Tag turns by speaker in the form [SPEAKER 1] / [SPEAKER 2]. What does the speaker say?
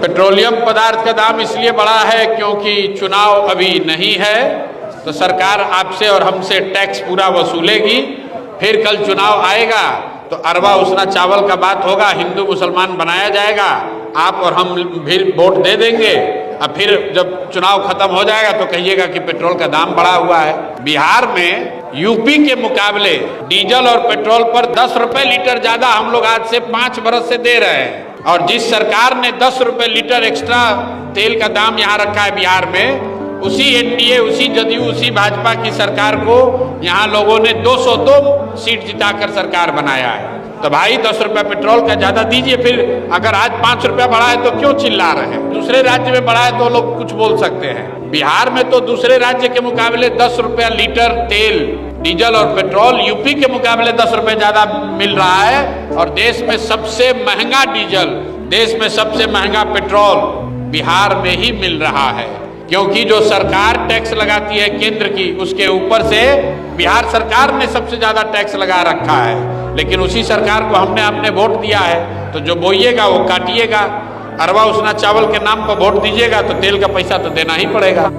[SPEAKER 1] Petroleum पदार्थ का दाम इसलिए बढ़ा है क्योंकि चुनाव अभी नहीं है, तो सरकार आपसे और हमसे टैक्स पूरा वसूलेगी। फिर कल चुनाव आएगा तो अरवा उसना चावल का बात होगा, हिंदू मुसलमान बनाया जाएगा, आप और हम फिर वोट दे देंगे। अब फिर जब चुनाव खत्म हो जाएगा तो कहिएगा कि पेट्रोल का दाम बढ़ा हुआ है। बिहार में यूपी के मुकाबले डीजल और पेट्रोल पर 10 रुपए लीटर ज्यादा हम लोग आज से 5 बरस से दे रहे हैं। और जिस सरकार ने 10 रुपए लीटर एक्स्ट्रा तेल का दाम यहाँ रखा है बिहार में, उसी एनडीए, उसी जदयू, उसी भाजपा की सरकार को यहाँ लोगों ने 202 सीट जिताकर सरकार बनाया है। तो भाई 10 रुपया पेट्रोल का ज्यादा दीजिए। फिर अगर आज 5 रुपया बढ़ा है तो क्यों चिल्ला रहे हैं? दूसरे राज्य में बढ़ा है तो लोग कुछ बोल सकते हैं। बिहार में तो दूसरे राज्य के मुकाबले 10 रुपया लीटर तेल, डीजल और पेट्रोल यूपी के मुकाबले 10 रुपए ज्यादा मिल रहा है। और देश में सबसे महंगा डीजल, देश में सबसे महंगा पेट्रोल बिहार में ही मिल रहा है। क्योंकि जो सरकार टैक्स लगाती है केंद्र की, उसके ऊपर से बिहार सरकार ने सबसे ज्यादा टैक्स लगा रखा है। लेकिन उसी सरकार को हमने अपने वोट दिया है, तो जो बोइएगा वो काटिएगा। अरवा उसना चावल के नाम पर वोट दीजिएगा तो तेल का पैसा तो देना ही पड़ेगा।